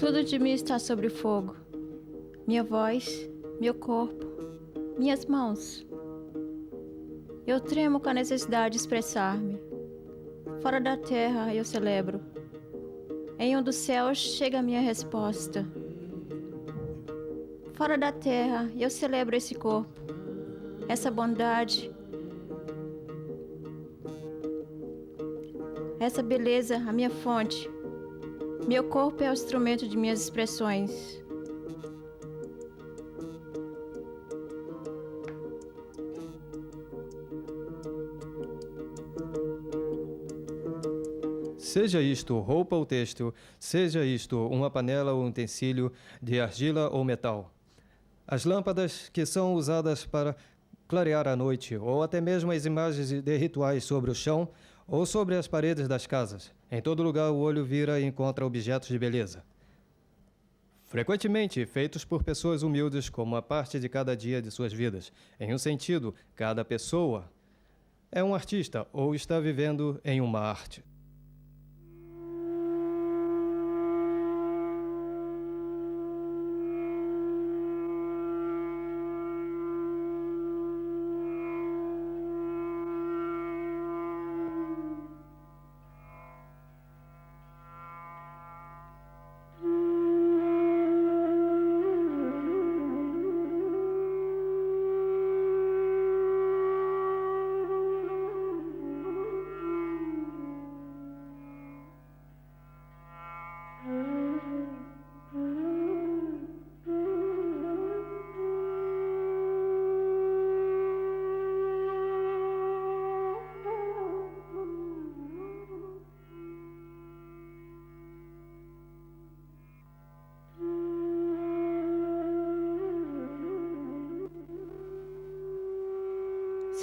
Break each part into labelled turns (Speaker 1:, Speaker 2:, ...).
Speaker 1: Tudo de mim está sob fogo. Minha voz, meu corpo, minhas mãos. Eu tremo com a necessidade de expressar-me. Fora da terra eu celebro. Em um dos céus chega a minha resposta. Fora da terra eu celebro esse corpo, essa bondade, essa beleza, a minha fonte. Meu corpo é o instrumento de minhas expressões.
Speaker 2: Seja isto roupa ou têxtil, seja isto uma panela ou um utensílio de argila ou metal. As lâmpadas que são usadas para clarear a noite, ou até mesmo as imagens de rituais sobre o chão ou sobre as paredes das casas. Em todo lugar o olho vira e encontra objetos de beleza. Frequentemente feitos por pessoas humildes como a parte de cada dia de suas vidas. Em um sentido, cada pessoa é um artista ou está vivendo em uma arte.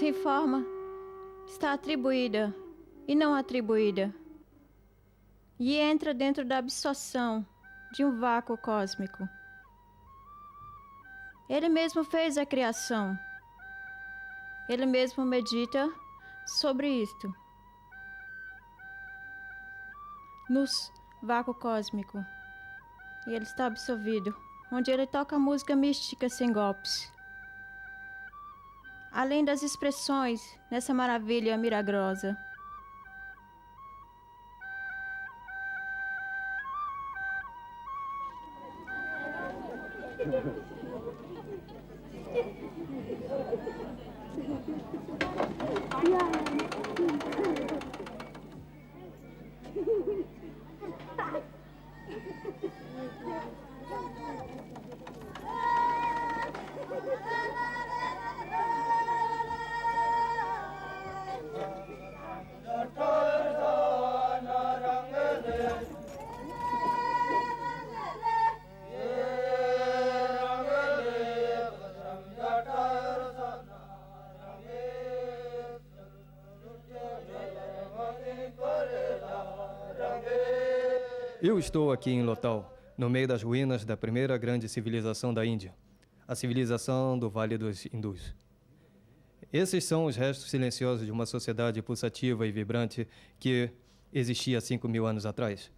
Speaker 1: Sem forma, está atribuída e não atribuída. E entra dentro da absorção de um vácuo cósmico. Ele mesmo fez a criação. Ele mesmo medita sobre isto. Nos vácuo cósmico. E ele está absorvido, onde ele toca música mística sem golpes. Além das expressões nessa maravilha milagrosa.
Speaker 2: Eu estou aqui em Lothal, no meio das ruínas da primeira grande civilização da Índia, a civilização do Vale dos Hindus. Esses são os restos silenciosos de uma sociedade pulsativa e vibrante que existia 5.000 anos atrás.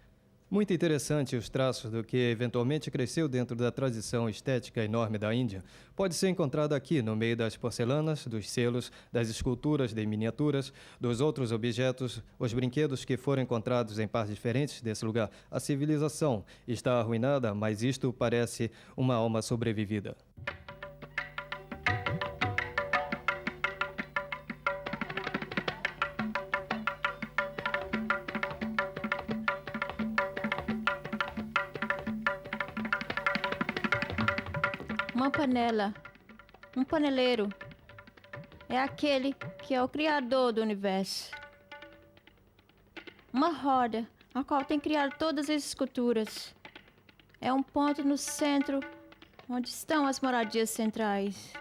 Speaker 2: Muito interessante os traços do que eventualmente cresceu dentro da tradição estética enorme da Índia pode ser encontrado aqui no meio das porcelanas, dos selos, das esculturas de miniaturas, dos outros objetos, os brinquedos que foram encontrados em partes diferentes desse lugar. A civilização está arruinada, mas isto parece uma alma sobrevivida.
Speaker 1: Uma panela, um paneleiro, é aquele que é o criador do universo. Uma roda, a qual tem criado todas as esculturas. É um ponto no centro, onde estão as moradias centrais.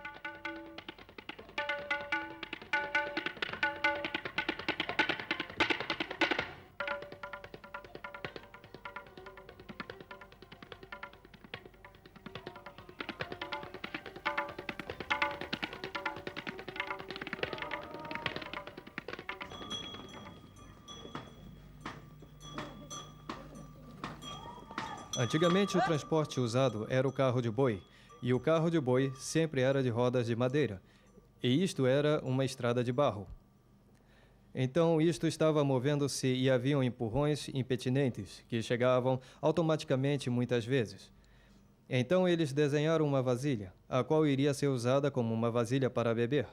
Speaker 2: Antigamente, o transporte usado era o carro de boi, e o carro de boi sempre era de rodas de madeira, e isto era uma estrada de barro. Então, isto estava movendo-se e haviam empurrões impertinentes que chegavam automaticamente muitas vezes. Então, eles desenharam uma vasilha, a qual iria ser usada como uma vasilha para beber.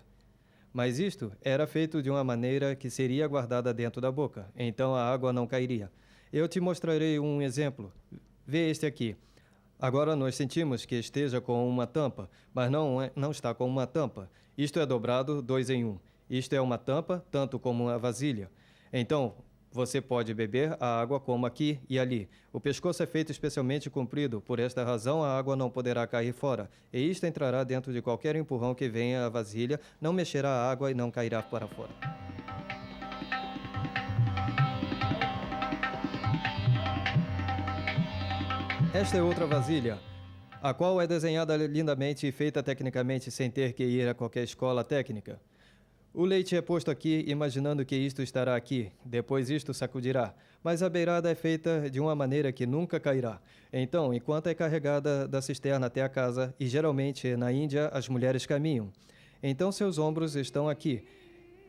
Speaker 2: Mas isto era feito de uma maneira que seria guardada dentro da boca, então a água não cairia. Eu te mostrarei um exemplo. Vê este aqui. Agora nós sentimos que esteja com uma tampa, mas não está com uma tampa. Isto é dobrado 2 em 1. Isto é uma tampa, tanto como uma vasilha. Então, você pode beber a água como aqui e ali. O pescoço é feito especialmente comprido, por esta razão a água não poderá cair fora. E isto entrará dentro de qualquer empurrão que venha à vasilha, não mexerá a água e não cairá para fora. Esta é outra vasilha, a qual é desenhada lindamente e feita tecnicamente sem ter que ir a qualquer escola técnica. O leite é posto aqui, imaginando que isto estará aqui, depois isto sacudirá, mas a beirada é feita de uma maneira que nunca cairá. Então, enquanto é carregada da cisterna até a casa, e geralmente na Índia as mulheres caminham, então seus ombros estão aqui.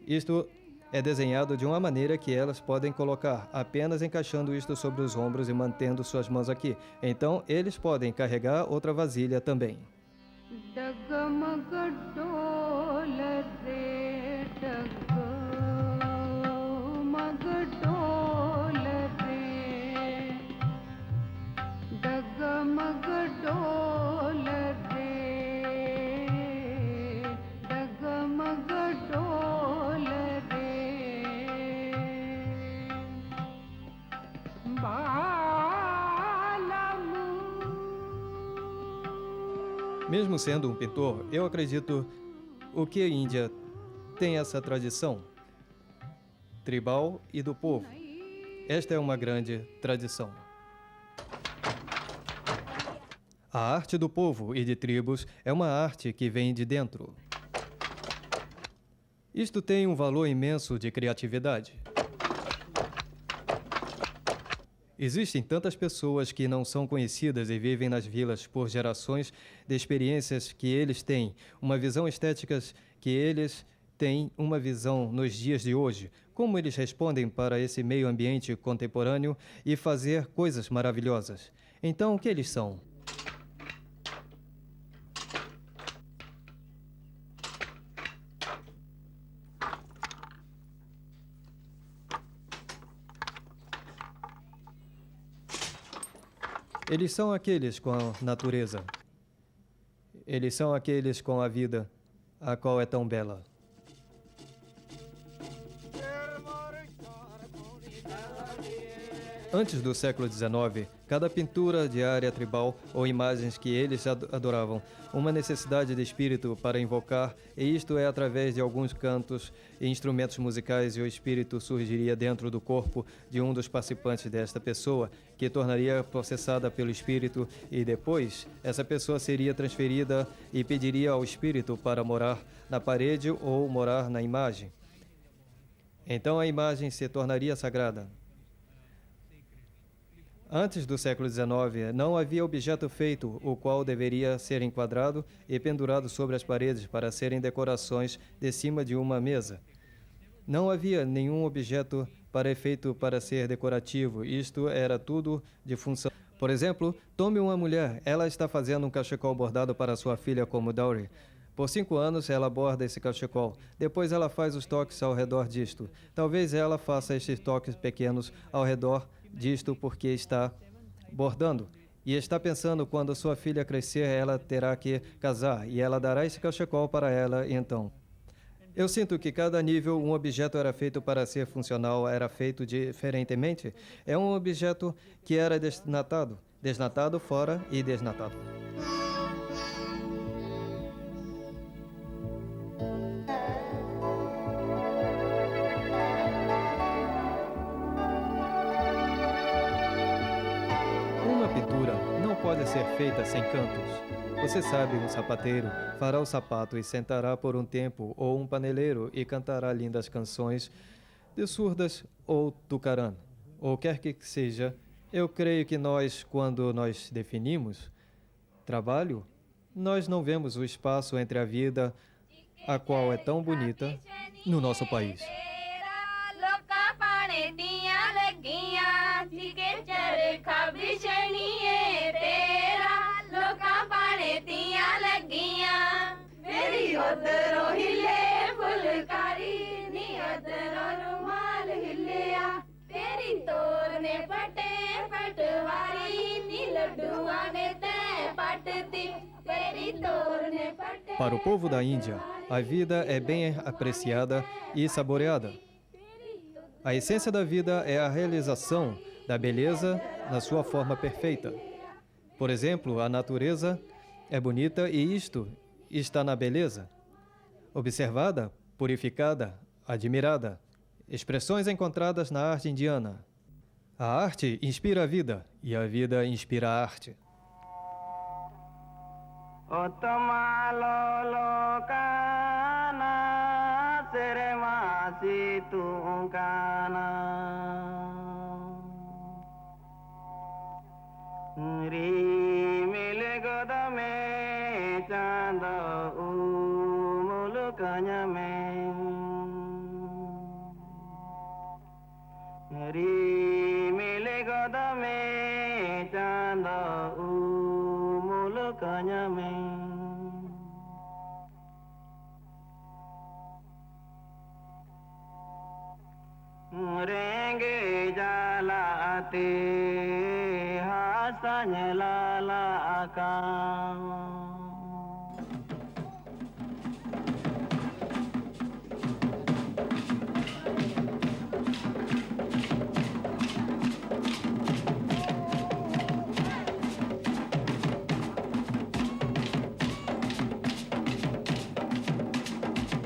Speaker 2: Isto é desenhado de uma maneira que elas podem colocar, apenas encaixando isto sobre os ombros e mantendo suas mãos aqui. Então, eles podem carregar outra vasilha também. Mesmo sendo um pintor, eu acredito que a Índia tem essa tradição tribal e do povo. Esta é uma grande tradição. A arte do povo e de tribos é uma arte que vem de dentro. Isto tem um valor imenso de criatividade. Existem tantas pessoas que não são conhecidas e vivem nas vilas por gerações de experiências que eles têm, uma visão estética que eles têm, uma visão nos dias de hoje, como eles respondem para esse meio ambiente contemporâneo e fazer coisas maravilhosas. Então, o que eles são? Eles são aqueles com a natureza. Eles são aqueles com a vida, a qual é tão bela. Antes do século XIX, cada pintura de área tribal ou imagens que eles adoravam, uma necessidade de espírito para invocar, e isto é através de alguns cantos e instrumentos musicais, e o espírito surgiria dentro do corpo de um dos participantes desta pessoa, que tornaria processada pelo espírito, e depois essa pessoa seria transferida e pediria ao espírito para morar na parede ou morar na imagem. Então a imagem se tornaria sagrada. Antes do século XIX, não havia objeto feito o qual deveria ser enquadrado e pendurado sobre as paredes para serem decorações de cima de uma mesa. Não havia nenhum objeto para efeito para ser decorativo, isto era tudo de função. Por exemplo, tome uma mulher, ela está fazendo um cachecol bordado para sua filha como dowry. Por 5 anos ela borda esse cachecol, depois ela faz os toques ao redor disto. Talvez ela faça estes toques pequenos ao redor disto porque está bordando e está pensando quando sua filha crescer ela terá que casar e ela dará esse cachecol para ela então. Eu sinto que cada nível um objeto era feito para ser funcional, era feito diferentemente. É um objeto que era desnatado fora e desnatado. Uma pintura não pode ser feita sem cantos. Você sabe, um sapateiro fará o sapato e sentará por um tempo, ou um paneleiro e cantará lindas canções de surdas ou tucarã, ou quer que seja Eu creio que nós, quando nós definimos trabalho, nós não vemos o espaço entre a vida, a qual é tão bonita, no nosso país. Para o povo da Índia, a vida é bem apreciada e saboreada. A essência da vida é a realização da beleza na sua forma perfeita. Por exemplo, a natureza é bonita e isto está na beleza. Observada, purificada, admirada. Expressões encontradas na arte indiana. A arte inspira a vida e a vida inspira a arte.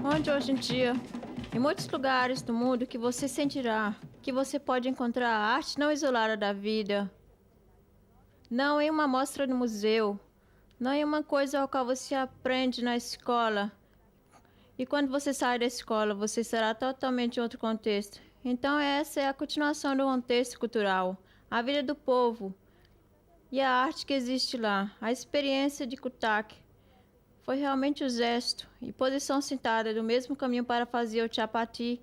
Speaker 1: Onde hoje em dia, em muitos lugares do mundo que você sentirá que você pode encontrar a arte não isolada da vida, não em uma mostra no museu, não em uma coisa ao qual você aprende na escola. E quando você sai da escola, você será totalmente em outro contexto. Então essa é a continuação do contexto cultural, a vida do povo e a arte que existe lá, a experiência de Cuttack. Foi realmente o gesto e posição sentada do mesmo caminho para fazer o chapati,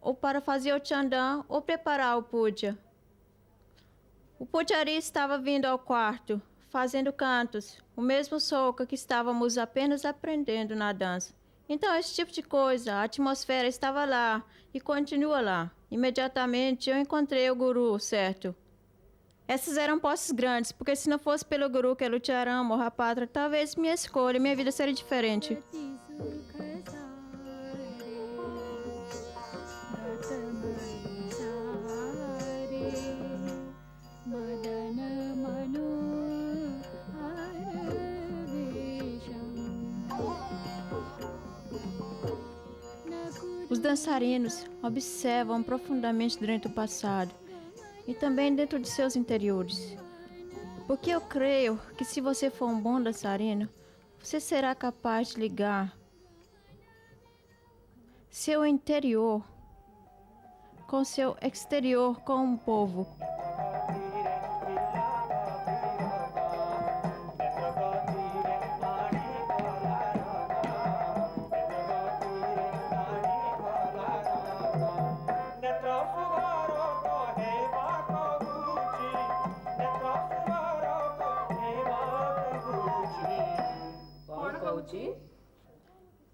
Speaker 1: ou para fazer o chandan, ou preparar o puja. O pujari estava vindo ao quarto, fazendo cantos, o mesmo soca que estávamos apenas aprendendo na dança. Então, esse tipo de coisa, a atmosfera estava lá e continua lá. Imediatamente eu encontrei o guru, certo? Essas eram posses grandes, porque se não fosse pelo guru que é Lucharam Mohapatra, talvez minha escolha, minha vida seria diferente. Os dançarinos observam profundamente durante o passado e também dentro de seus interiores. Porque eu creio que se você for um bom dançarino, você será capaz de ligar seu interior com seu exterior com o povo.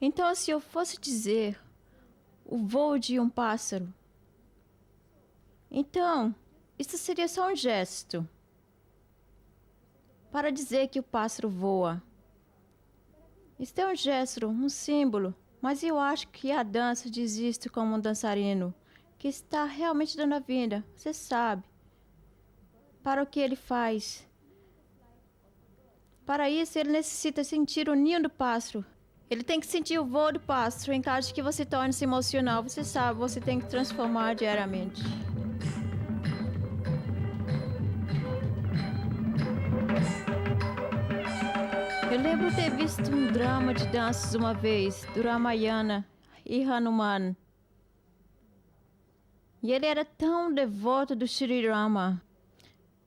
Speaker 1: Então, se eu fosse dizer o voo de um pássaro, então, isso seria só um gesto para dizer que o pássaro voa. Isso é um gesto, um símbolo, mas eu acho que a dança diz isto como um dançarino, que está realmente dando a vida, você sabe, para o que ele faz. Para isso, ele necessita sentir o ninho do pássaro. Ele tem que sentir o voo do pássaro. Em caso de que você torne-se emocional, você sabe, você tem que transformar diariamente. Eu lembro ter visto um drama de danças uma vez, do Ramayana e Hanuman. E ele era tão devoto do Shri Rama.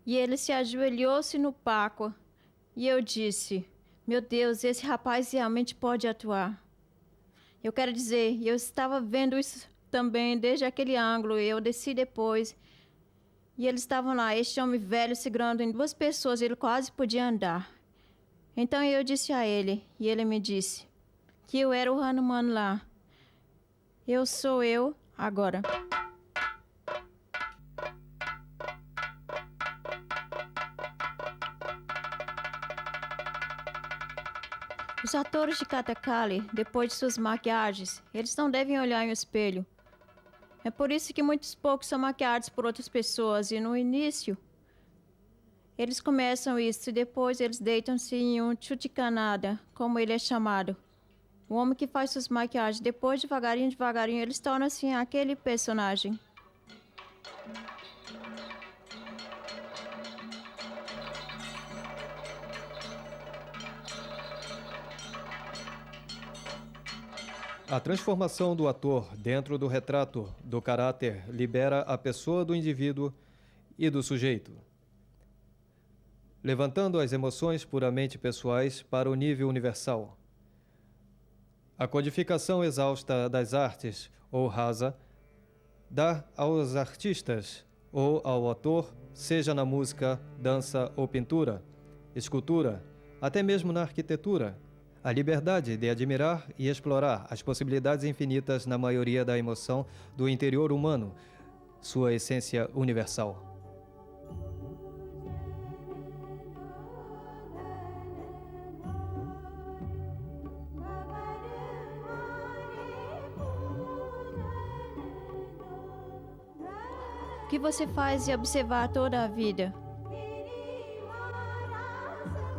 Speaker 1: E ele se ajoelhou-se no palco. E eu disse, meu Deus, esse rapaz realmente pode atuar. Eu quero dizer, eu estava vendo isso também desde aquele ângulo. Eu desci depois. E eles estavam lá, este homem velho segurando em 2 pessoas. Ele quase podia andar. Então eu disse a ele, e ele me disse que eu era o Hanuman lá. Eu sou eu agora. Os atores de Kathakali, depois de suas maquiagens, eles não devem olhar em um espelho. É por isso que muitos poucos são maquiados por outras pessoas e no início eles começam isso e depois eles deitam-se em um chutikanada, como ele é chamado. O homem que faz suas maquiagens, depois devagarinho, eles tornam-se aquele personagem.
Speaker 2: A transformação do ator dentro do retrato do caráter libera a pessoa do indivíduo e do sujeito, levantando as emoções puramente pessoais para o nível universal. A codificação exausta das artes, ou rasa, dá aos artistas ou ao ator, seja na música, dança ou pintura, escultura, até mesmo na arquitetura, a liberdade de admirar e explorar as possibilidades infinitas na maioria da emoção do interior humano, sua essência universal.
Speaker 1: O que você faz é observar toda a vida.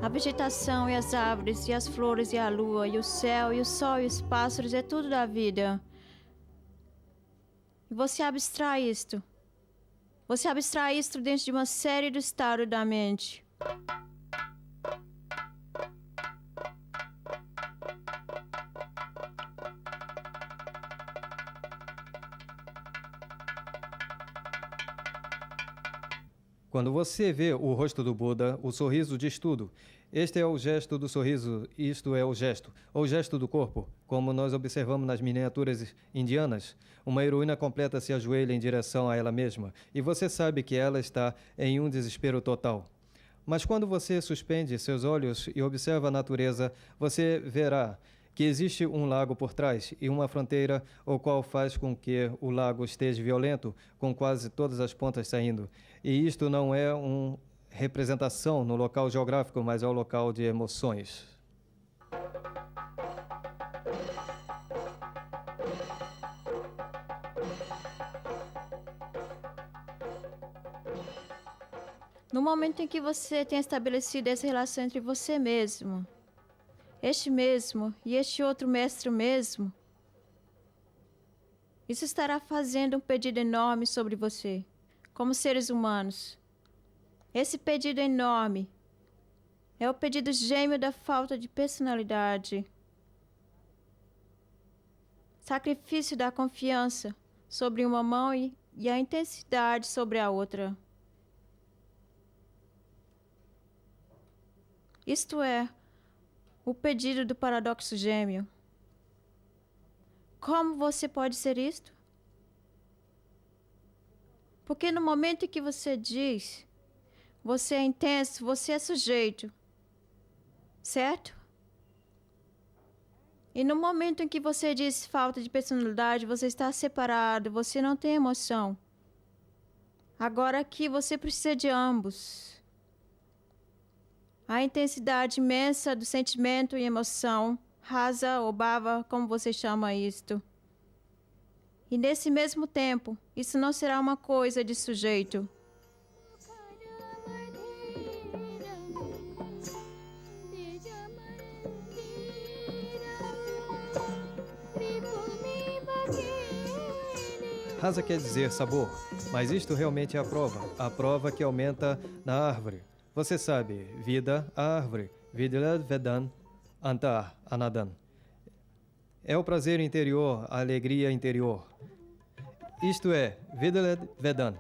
Speaker 1: A vegetação e as árvores e as flores e a lua e o céu e o sol e os pássaros é tudo da vida. E você abstrai isto. Você abstrai isto dentro de uma série do estado da mente.
Speaker 2: Quando você vê o rosto do Buda, o sorriso diz tudo. Este é o gesto do sorriso, isto é o gesto, ou gesto do corpo. Como nós observamos nas miniaturas indianas, uma heroína completa se ajoelha em direção a ela mesma, e você sabe que ela está em um desespero total. Mas quando você suspende seus olhos e observa a natureza, você verá que existe um lago por trás e uma fronteira, o qual faz com que o lago esteja violento, com quase todas as pontas saindo. E isto não é uma representação no local geográfico, mas é o local de emoções.
Speaker 1: No momento em que você tem estabelecido essa relação entre você mesmo, este mesmo e este outro mestre mesmo, isso estará fazendo um pedido enorme sobre você, como seres humanos. Esse pedido enorme é o pedido gêmeo da falta de personalidade. Sacrifício da confiança sobre uma mão e a intensidade sobre a outra. Isto é o pedido do paradoxo gêmeo. Como você pode ser isto? Porque no momento em que você diz, você é intenso, você é sujeito, certo? E no momento em que você diz falta de personalidade, você está separado, você não tem emoção. Agora aqui você precisa de ambos. A intensidade imensa do sentimento e emoção, rasa ou bhava, como você chama isto. E nesse mesmo tempo, isso não será uma coisa de sujeito.
Speaker 2: Rasa quer dizer sabor, mas isto realmente é a prova que aumenta na árvore. Você sabe, vida, a árvore, vidya vedan, antar, anadan. É o prazer interior, a alegria interior. Isto é, vidya vedan,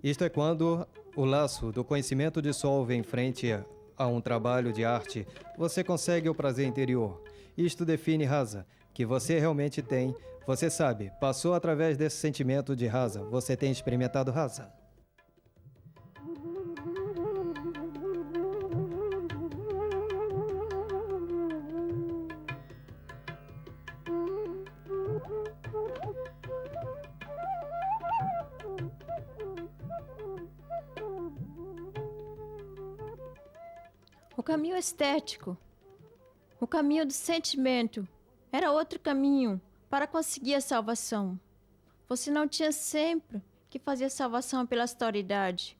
Speaker 2: Isto é quando o laço do conhecimento dissolve em frente a um trabalho de arte, você consegue o prazer interior. Isto define rasa, que você realmente tem. Você sabe, passou através desse sentimento de rasa, você tem experimentado rasa.
Speaker 1: O caminho estético, o caminho do sentimento, era outro caminho para conseguir a salvação. Você não tinha sempre que fazer salvação pela austeridade.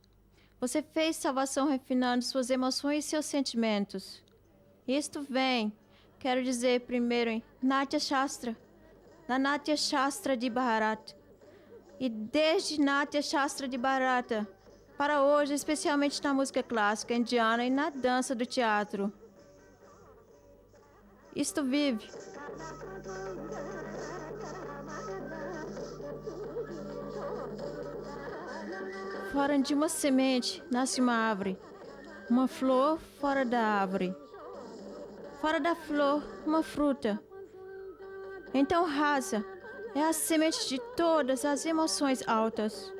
Speaker 1: Você fez salvação refinando suas emoções e seus sentimentos. Isto vem, quero dizer primeiro em Natya Shastra, na Natya Shastra de Bharat. E desde Natya Shastra de Bharata para hoje, especialmente na música clássica indiana e na dança do teatro. Isto vive. Fora de uma semente nasce uma árvore, uma flor fora da árvore. Fora da flor, uma fruta. Então, rasa é a semente de todas as emoções altas.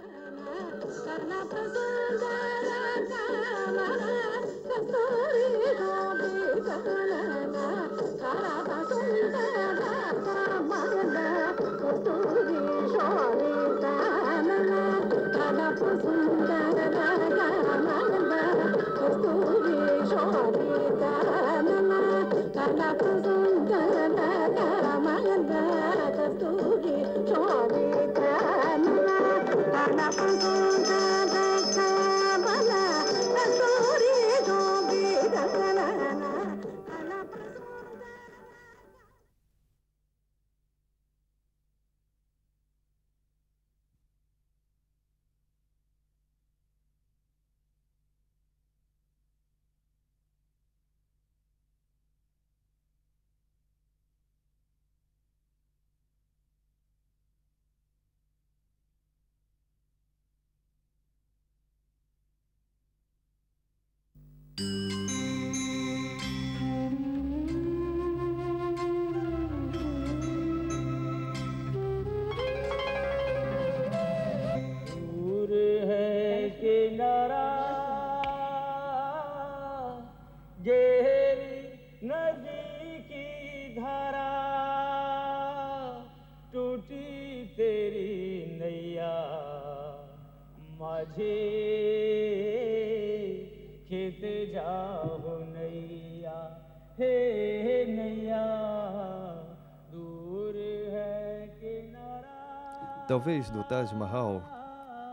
Speaker 2: Talvez do Taj Mahal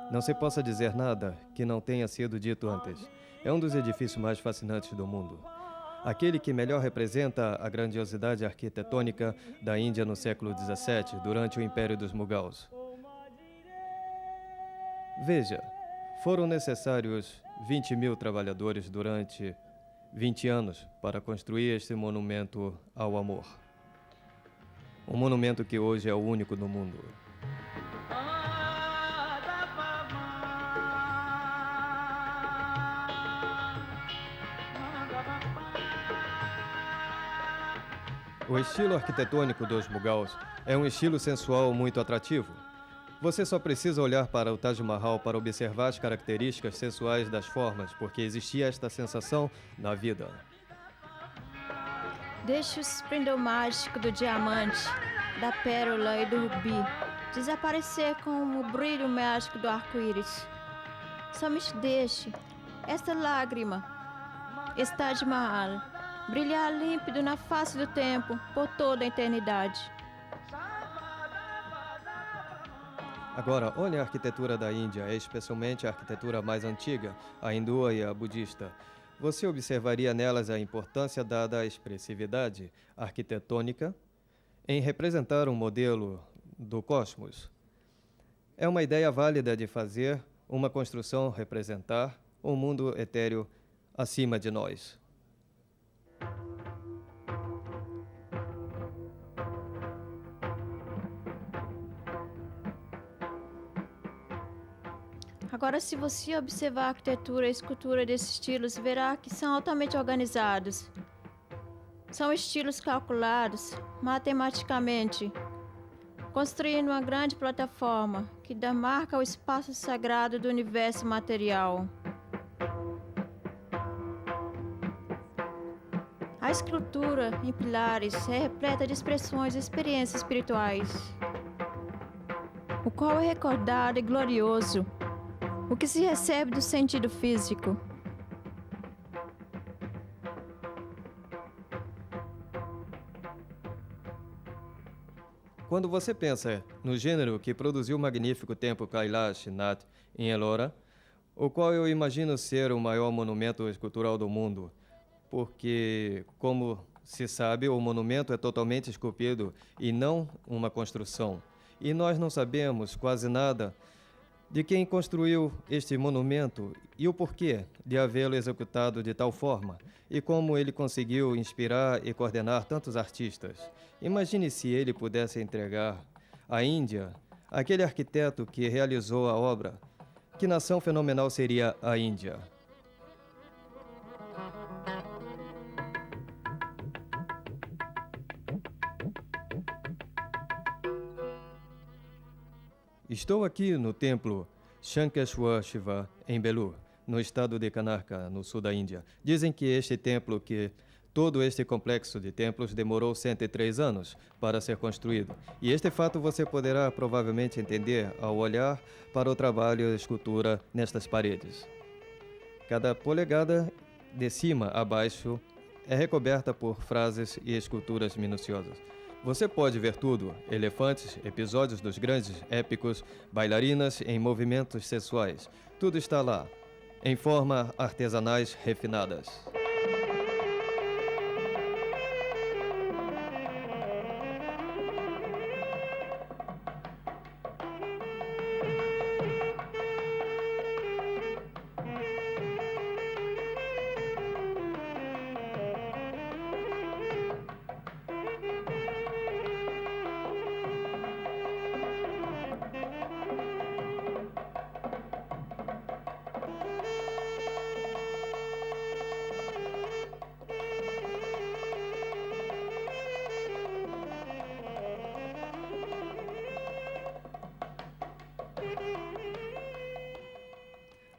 Speaker 2: não se possa dizer nada que não tenha sido dito antes. É um dos edifícios mais fascinantes do mundo. Aquele que melhor representa a grandiosidade arquitetônica da Índia no século XVII, durante o Império dos Mughals. Veja, foram necessários 20.000 trabalhadores durante 20 anos para construir este monumento ao amor. Um monumento que hoje é o único no mundo. O estilo arquitetônico dos Mughals é um estilo sensual muito atrativo. Você só precisa olhar para o Taj Mahal para observar as características sensuais das formas, porque existia esta sensação na vida.
Speaker 1: Deixe o esplendor mágico do diamante, da pérola e do rubi desaparecer com o brilho mágico do arco-íris. Somente deixe esta lágrima, este Taj Mahal, brilhar límpido na face do tempo por toda a eternidade.
Speaker 2: Agora, olhe a arquitetura da Índia, especialmente a arquitetura mais antiga, a hindu e a budista. Você observaria nelas a importância dada à expressividade arquitetônica em representar um modelo do cosmos. É uma ideia válida de fazer uma construção representar um mundo etéreo acima de nós.
Speaker 1: Agora, se você observar a arquitetura e a escultura desses estilos, verá que são altamente organizados. São estilos calculados matematicamente, construindo uma grande plataforma que dá marca ao espaço sagrado do universo material. A escultura em pilares é repleta de expressões e experiências espirituais, o qual é recordado e glorioso, o que se recebe do sentido físico.
Speaker 2: Quando você pensa no gênero que produziu o magnífico templo Kailash Nath em Ellora, o qual eu imagino ser o maior monumento escultural do mundo, porque, como se sabe, o monumento é totalmente esculpido e não uma construção. E nós não sabemos quase nada de quem construiu este monumento e o porquê de havê-lo executado de tal forma, e como ele conseguiu inspirar e coordenar tantos artistas. Imagine se ele pudesse entregar à Índia aquele arquiteto que realizou a obra. Que nação fenomenal seria a Índia? Estou aqui no templo Shankeshwar Shiva, em Belur, no estado de Karnataka, no sul da Índia. Dizem que todo este complexo de templos demorou 103 anos para ser construído. E este fato você poderá provavelmente entender ao olhar para o trabalho de escultura nestas paredes. Cada polegada, de cima a baixo, é recoberta por frases e esculturas minuciosas. Você pode ver tudo: elefantes, episódios dos grandes épicos, bailarinas em movimentos sensuais. Tudo está lá, em forma artesanais refinadas.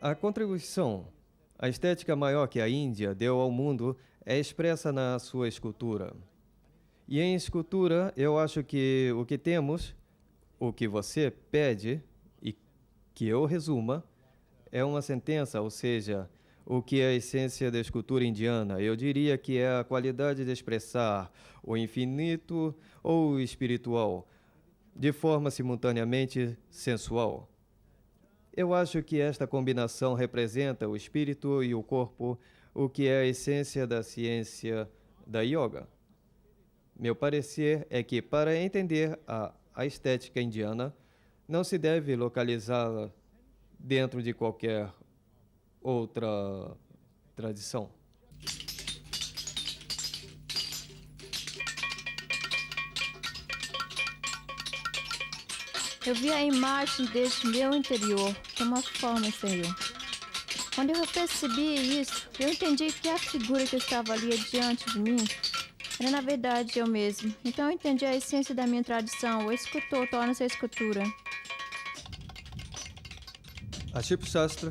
Speaker 2: A contribuição, a estética maior que a Índia deu ao mundo é expressa na sua escultura. E em escultura, eu acho que o que temos, o que você pede, e que eu resuma, é uma sentença, ou seja, o que é a essência da escultura indiana. Eu diria que é a qualidade de expressar o infinito ou o espiritual, de forma simultaneamente sensual. Eu acho que esta combinação representa o espírito e o corpo, o que é a essência da ciência da yoga. Meu parecer é que, para entender a estética indiana, não se deve localizá-la dentro de qualquer outra tradição.
Speaker 1: Eu vi a imagem deste meu interior, de uma forma exterior. Quando eu percebi isso, eu entendi que a figura que estava ali diante de mim era, na verdade, eu mesmo. Então eu entendi a essência da minha tradição. O escultor torna-se a escultura.
Speaker 2: A Shiv Shastra,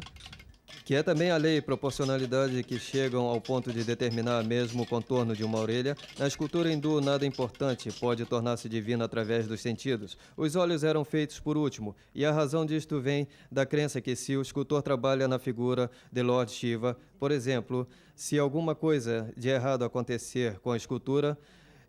Speaker 2: que é também a lei e proporcionalidade que chegam ao ponto de determinar mesmo o contorno de uma orelha, na escultura hindu nada importante pode tornar-se divino através dos sentidos. Os olhos eram feitos por último, e a razão disto vem da crença que se o escultor trabalha na figura de Lord Shiva, por exemplo, se alguma coisa de errado acontecer com a escultura,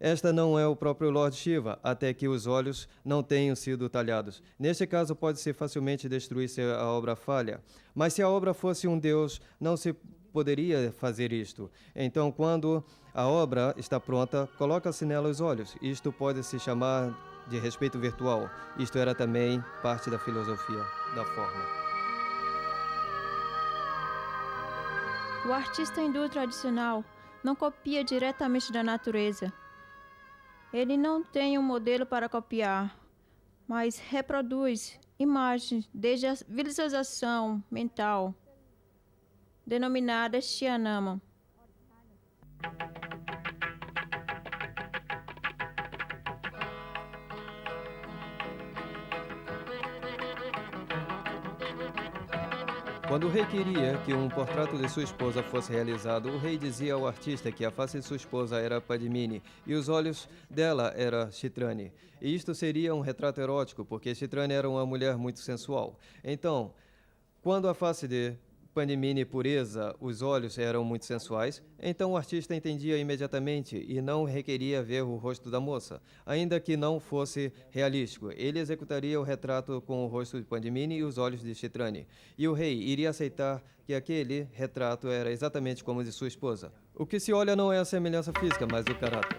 Speaker 2: esta não é o próprio Lord Shiva, até que os olhos não tenham sido talhados. Neste caso, pode-se facilmente destruir se a obra falha. Mas se a obra fosse um deus, não se poderia fazer isto. Então, quando a obra está pronta, coloca-se nela os olhos. Isto pode se chamar de respeito virtual. Isto era também parte da filosofia da forma.
Speaker 1: O artista hindu tradicional não copia diretamente da natureza. Ele não tem um modelo para copiar, mas reproduz imagem desde a visualização mental, denominada Shyanama.
Speaker 2: Quando o rei queria que um portrato de sua esposa fosse realizado, o rei dizia ao artista que a face de sua esposa era Padmini e os olhos dela era Chitrani. E isto seria um retrato erótico, porque Chitrani era uma mulher muito sensual. Então, quando a face de Padmini pureza, os olhos eram muito sensuais, então o artista entendia imediatamente e não requeria ver o rosto da moça. Ainda que não fosse realístico, ele executaria o retrato com o rosto de Padmini e os olhos de Chitrani. E o rei iria aceitar que aquele retrato era exatamente como o de sua esposa. O que se olha não é a semelhança física, mas o caráter.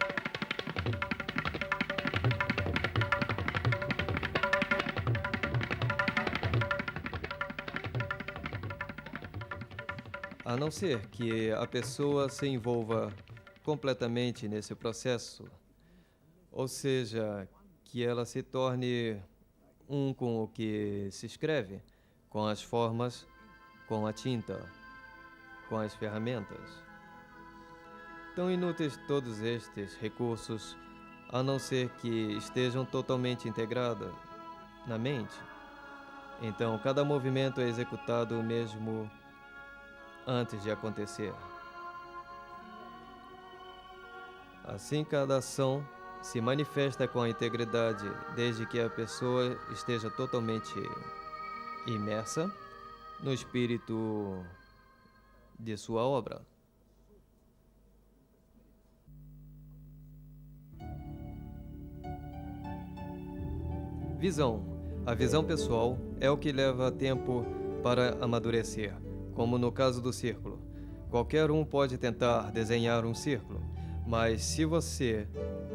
Speaker 2: A não ser que a pessoa se envolva completamente nesse processo, ou seja, que ela se torne um com o que se escreve, com as formas, com a tinta, com as ferramentas. Tão inúteis todos estes recursos, a não ser que estejam totalmente integrados na mente. Então, cada movimento é executado mesmo antes de acontecer. Assim, cada ação se manifesta com a integridade, desde que a pessoa esteja totalmente imersa no espírito de sua obra. Visão. A visão pessoal é o que leva tempo para amadurecer. Como no caso do círculo. Qualquer um pode tentar desenhar um círculo, mas se você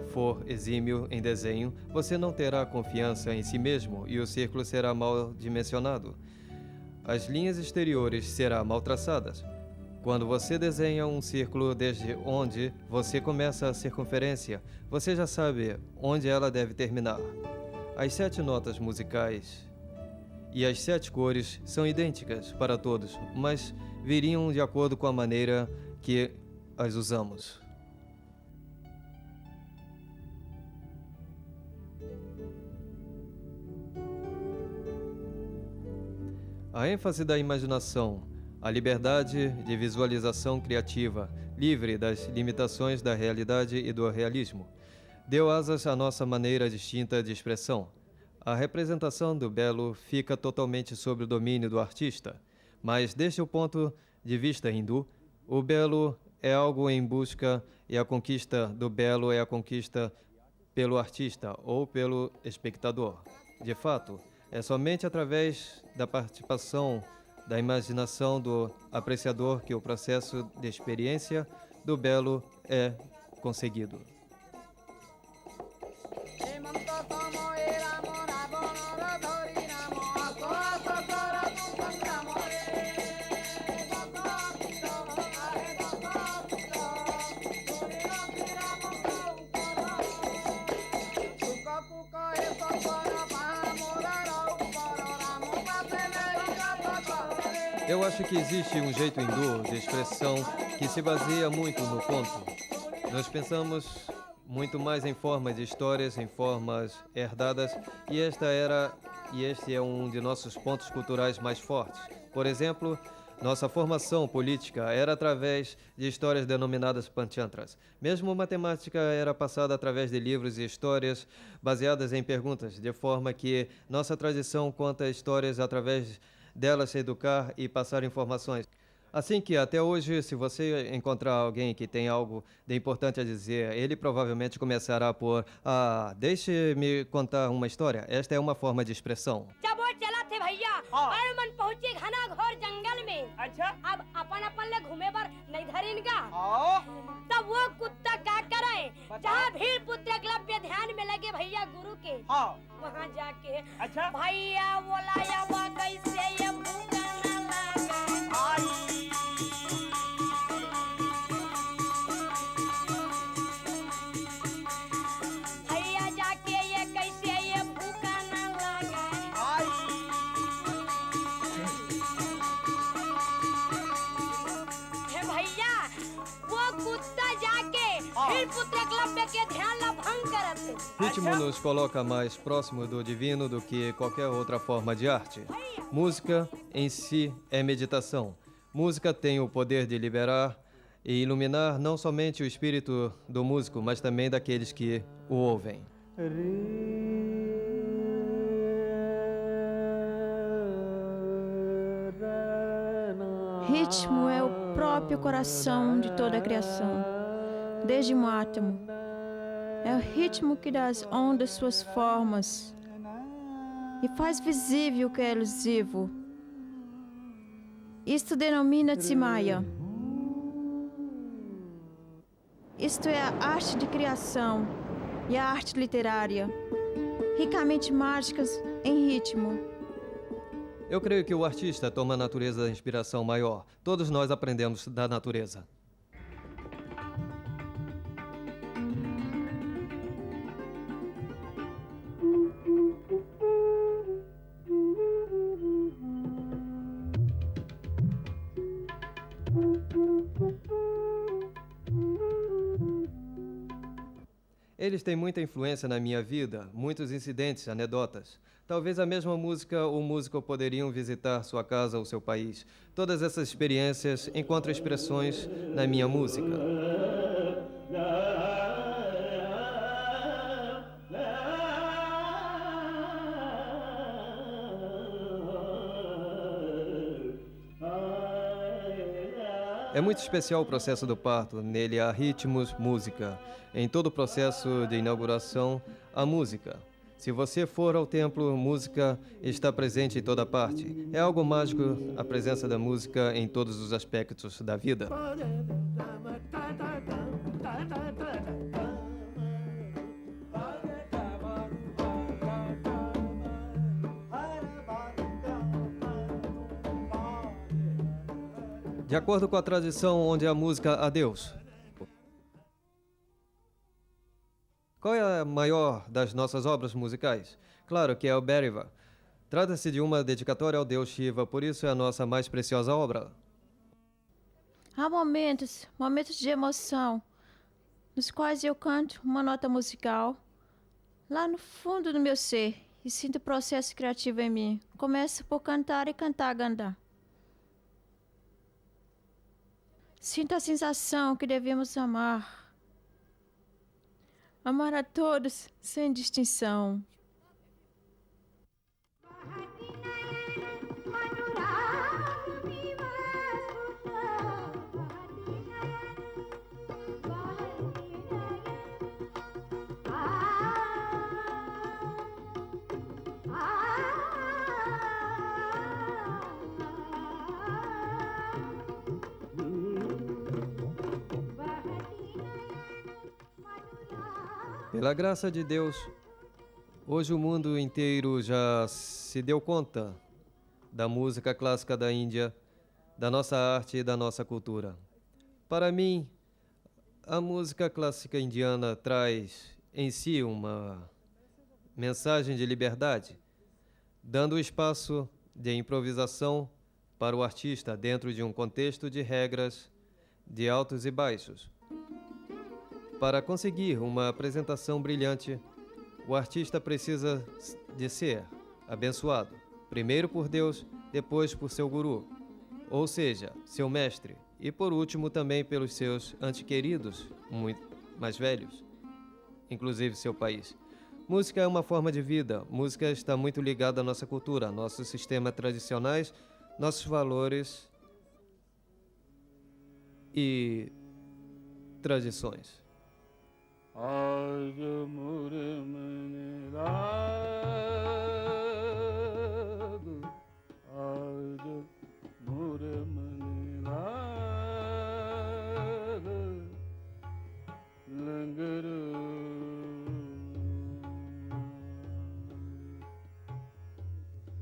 Speaker 2: for exímio em desenho, você não terá confiança em si mesmo e o círculo será mal dimensionado. As linhas exteriores serão mal traçadas. Quando você desenha um círculo desde onde você começa a circunferência, você já sabe onde ela deve terminar. As 7 notas musicais e as 7 cores são idênticas para todos, mas viriam de acordo com a maneira que as usamos. A ênfase da imaginação, a liberdade de visualização criativa, livre das limitações da realidade e do realismo, deu asas à nossa maneira distinta de expressão. A representação do belo fica totalmente sob o domínio do artista, mas desde o ponto de vista hindu, o belo é algo em busca e a conquista do belo é a conquista pelo artista ou pelo espectador. De fato, é somente através da participação da imaginação do apreciador que o processo de experiência do belo é conseguido. Eu acho que existe um jeito hindu de expressão que se baseia muito no conto. Nós pensamos muito mais em formas de histórias, em formas herdadas, e este é um de nossos pontos culturais mais fortes. Por exemplo, nossa formação política era através de histórias denominadas panchantras. Mesmo matemática era passada através de livros e histórias baseadas em perguntas, de forma que nossa tradição conta histórias através delas se educar e passar informações. Assim que até hoje, se você encontrar alguém que tem algo de importante a dizer, ele provavelmente começará por deixe-me contar uma história. Esta é uma forma de expressão. Ritmo nos coloca mais próximo do divino do que qualquer outra forma de arte. Música em si é meditação. Música tem o poder de liberar e iluminar não somente o espírito do músico, mas também daqueles que o ouvem.
Speaker 1: Ritmo é o próprio coração de toda a criação, desde um átomo. É o ritmo que dá às ondas suas formas e faz visível o que é elusivo. Isto denomina-se Maya. Isto é a arte de criação e a arte literária, ricamente mágicas em ritmo.
Speaker 2: Eu creio que o artista toma a natureza da inspiração maior. Todos nós aprendemos da natureza. Eles têm muita influência na minha vida, muitos incidentes, anedotas. Talvez a mesma música ou músico poderiam visitar sua casa ou seu país. Todas essas experiências encontram expressões na minha música. É muito especial o processo do parto. Nele há ritmos, música. Em todo o processo de inauguração, há música. Se você for ao templo, música está presente em toda parte. É algo mágico a presença da música em todos os aspectos da vida. De acordo com a tradição onde a música a Deus. Qual é a maior das nossas obras musicais? Claro que é o Bhairava. Trata-se de uma dedicatória ao Deus Shiva, por isso é a nossa mais preciosa obra.
Speaker 1: Há momentos de emoção, nos quais eu canto uma nota musical lá no fundo do meu ser e sinto o processo criativo em mim. Começo por cantar e cantar Gandha. Sinto a sensação que devemos amar. Amar a todos sem distinção.
Speaker 2: Pela graça de Deus, hoje o mundo inteiro já se deu conta da música clássica da Índia, da nossa arte e da nossa cultura. Para mim, a música clássica indiana traz em si uma mensagem de liberdade, dando espaço de improvisação para o artista dentro de um contexto de regras de altos e baixos. Para conseguir uma apresentação brilhante, o artista precisa de ser abençoado, primeiro por Deus, depois por seu guru, ou seja, seu mestre, e por último também pelos seus antequeridos, muito mais velhos, inclusive seu país. Música é uma forma de vida, música está muito ligada à nossa cultura, nossos sistemas tradicionais, nossos valores e tradições.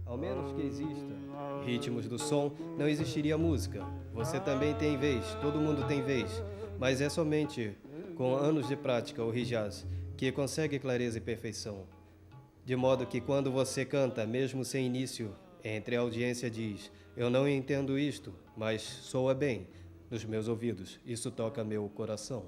Speaker 2: Ao menos que exista ritmos do som, não existiria música. Você também tem vez, todo mundo tem vez, mas é somente com anos de prática, o Hijaz, que consegue clareza e perfeição. De modo que quando você canta, mesmo sem início, entre a audiência diz: eu não entendo isto, mas soa bem nos meus ouvidos. Isso toca meu coração.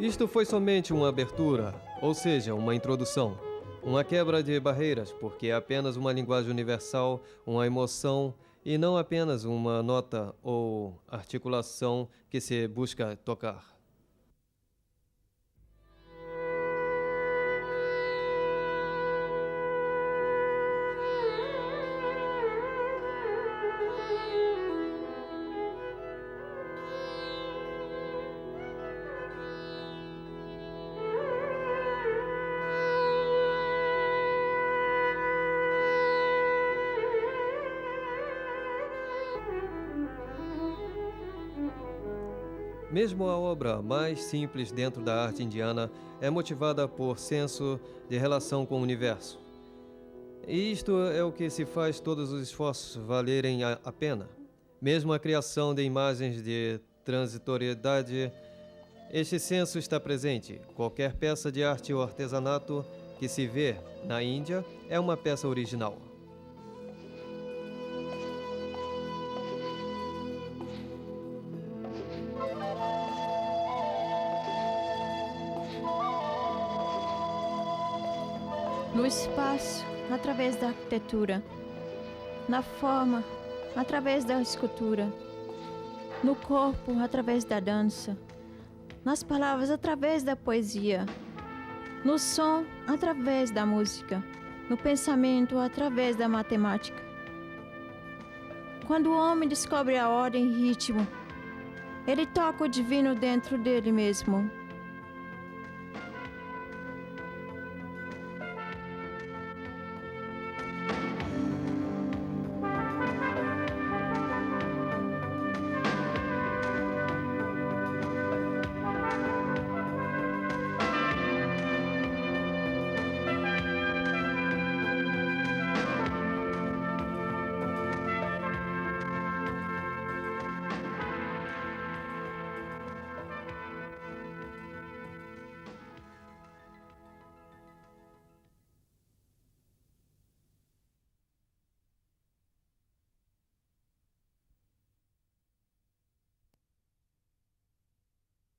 Speaker 2: Isto foi somente uma abertura, ou seja, uma introdução. Uma quebra de barreiras, porque é apenas uma linguagem universal, uma emoção, e não apenas uma nota ou articulação que se busca tocar. Mesmo a obra mais simples dentro da arte indiana é motivada por senso de relação com o universo. E isto é o que se faz todos os esforços valerem a pena. Mesmo a criação de imagens de transitoriedade, este senso está presente. Qualquer peça de arte ou artesanato que se vê na Índia é uma peça original.
Speaker 1: No espaço, através da arquitetura. Na forma, através da escultura. No corpo, através da dança. Nas palavras, através da poesia. No som, através da música. No pensamento, através da matemática. Quando o homem descobre a ordem e ritmo, ele toca o divino dentro dele mesmo.